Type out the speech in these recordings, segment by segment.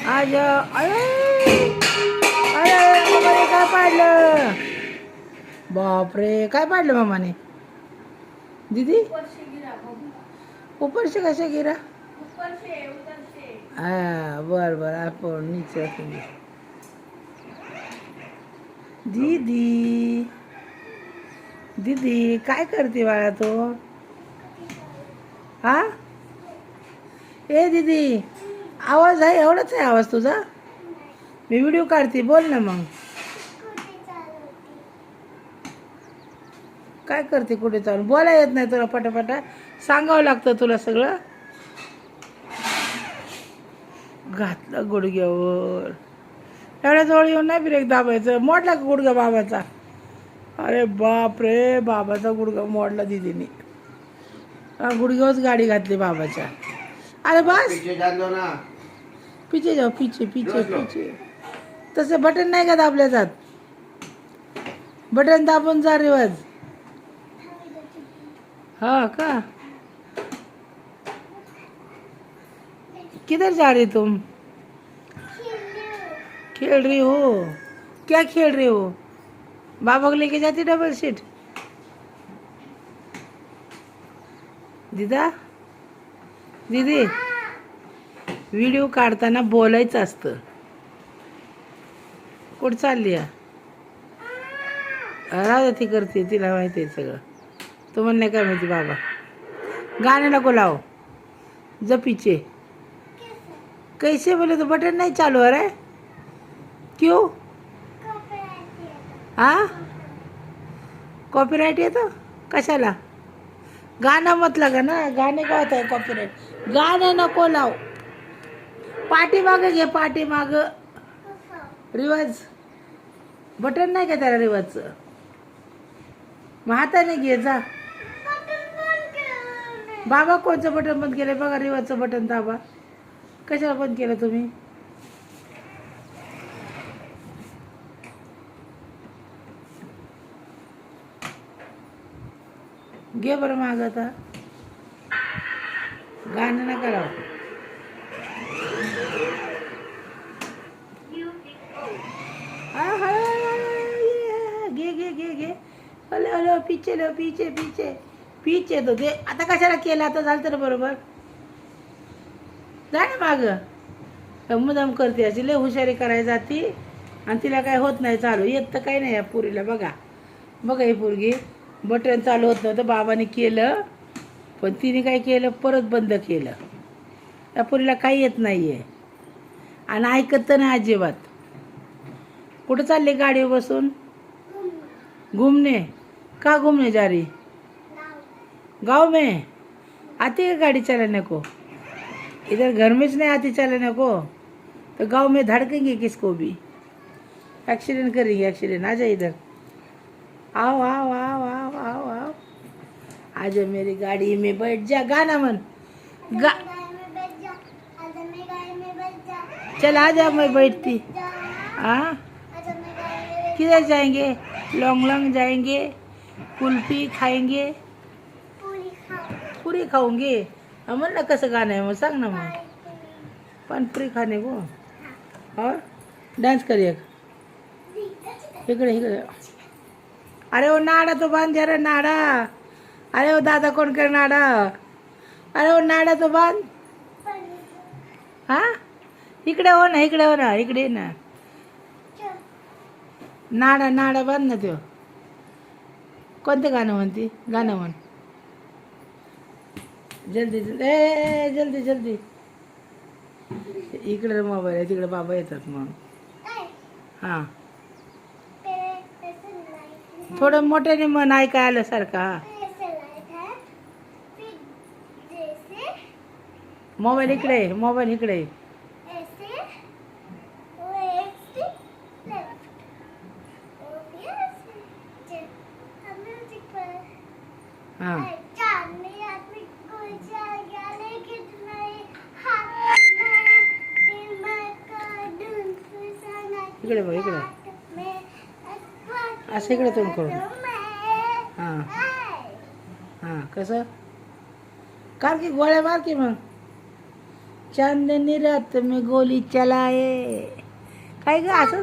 आज अरे अरे मामाने काय पाडलं? बापरे, काय पाडलं मामाने? दीदी ऊपर से कैसे गिरा? हाँ बर बर, आप नीचे रखेंगे। दीदी दीदी काय करते बाळा तो? हा ए दीदी, आवाज आहे एवढाच आहे आवाज तुझा? मी व्हिडिओ काढते, बोल ना मग. काय करते, कुठे चालू? बोला येत नाही तुला? पटापटा सांगावं लागतं तुला सगळं. घातलं गुडघ्यावर. एवढ्या जवळ येऊन नाही ब्रेक दाबायचं. मोडला का गुडघा बाबाचा? अरे बाप रे, बाबाचा गुडघा मोडला दीदीने. गुडघ्यावरच गाडी घातली बाबाच्या. अरे बस, पिचे जाऊ, पिचे पिचे पिचे. तसं बटन नाही का दाबल्या जात? बटन दाबून जा रिवाज. हाँ का? किधर जा रही तुम? खेल रही हो? क्या खेल रही हो? बाबा को लेके जाती डबल सीट? दीदा दीदी, व्हिडिओ काढताना बोलायचं असतं. कुठं चालली आहे? राहू ती करते, तिला माहिती आहे सगळं. तू म्हणणे काय माहिती? बाबा गाणे नको लाव, जपीचे. कैसे बोले तो बटन नहीं चालू हो रहा है? क्यों? हाँ, कॉपीराइट येतो कशाला? गाणं मत लगा ना, गाणे का होत आहे कॉपीराइट? गाणे नको लाव, पाठीमाग घे, पाठीमाग. रिवाज बटन नाही का त्याला रिवाजचं? मग हाताने घे जा. बाबा कोणचं बटन बंद केलं बघा, रिवाजचं बटन दाबा. कशाला बंद केलं तुम्ही? घे बरं माग. आता गाणं नका लाव. घे घे घे घे. हलो हलो, पीछे लो, पीछे पीछे पीछे. तो दे आता. कशाला केलं? आता झालं तर बरोबर. जा ना माग. मुदाम करते अशी, लय हुशारी करायला जाती आणि तिला काय होत नाही चालू. येत तर काही नाही या पुरीला. बघा बघा, ही पोरगी बटन चालू होत नव्हतं, बाबाने केलं, पण तिने काय केलं, परत बंद केलं. त्या पोरीला काही येत नाही आहे आणि ऐकत तर नाही अजिबात. कुठं चालले गाडीवर बसून? घूमने. का घूमने जा रही? गाँव में आती है गाड़ी चलाने को? इधर घर में नहीं आती चलाने को, तो गांव में धड़केंगे किसको भी. एक्सीडेंट करेंगे, एक्सीडेंट. आ जाए इधर. आओ आओ आओ आओ आओ आओ. आजा मेरी गाड़ी में बैठ जा. गाना मन चल आ जा, मैं बैठती. हाँ, किधर जाएंगे? लॉन्ग लॉन्ग जाएंगे, कुल्फी खाएंगे, पुरी खाऊंगे. म्हण ना कसं गाणं आहे, मग सांग ना. मग पानपुरी खाने को. और डान्स कर एक. इकडे इकडे. अरे वो नाड़ा तो बांध जा रहा, नाड़ा. अरे वो दादा कौन कर नाड़ा? अरे वो नाड़ा तो बांध. हाँ, इकडे हो ना, इकडे हो ना, इकडे ना. नाड़ा नाड़ा बांध ना. तो कोणतं गाणं म्हणते? गाणं म्हण जल्दी जल्दी. ए जल्दी जल्दी. इकडे मोबाईल आहे, तिकडे बाबा येतात मग. हां, थोडं मोठ्याने मन ऐकाय आल्यासारखा. मोबाईल इकडे, मोबाईल इकडे. हां, इकडे बघ, इकडे. असं इकडे तोंड करून. हां हां, कसं? कार की गोळ्या मार की मग. चांदनी रात में गोली चलाए. काय ग असं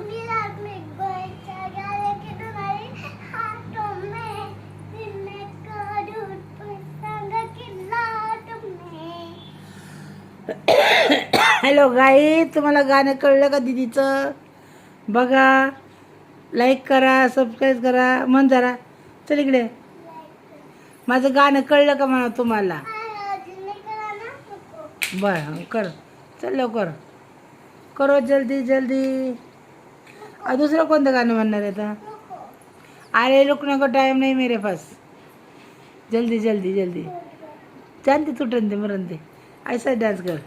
हॅलो गाई, तुम्हाला गाणं कळलं का दीदीचं? बघा, लाईक करा, सबस्क्राईब करा. म्हण जरा, चल इकडे. माझं गाणं कळलं का म्हणा तुम्हाला? बरं कर, चल लवकर करो, जल्दी जल्दी. दुसरं कोणतं गाणं म्हणणार आहे आता? अरे रुकने को टाइम नहीं मेरे पास. जल्दी जल्दी जल्दी. जानते तुटन दे मरण दे, ऐसा डान्स कर.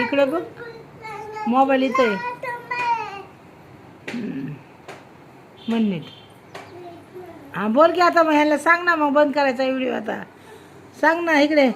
इकडे बघ, मोबाईल इथं आहे. म्हण नीट. हां बोल की आता, मग ह्याला सांग ना, मग बंद करायचा व्हिडिओ आता. सांग ना इकडे.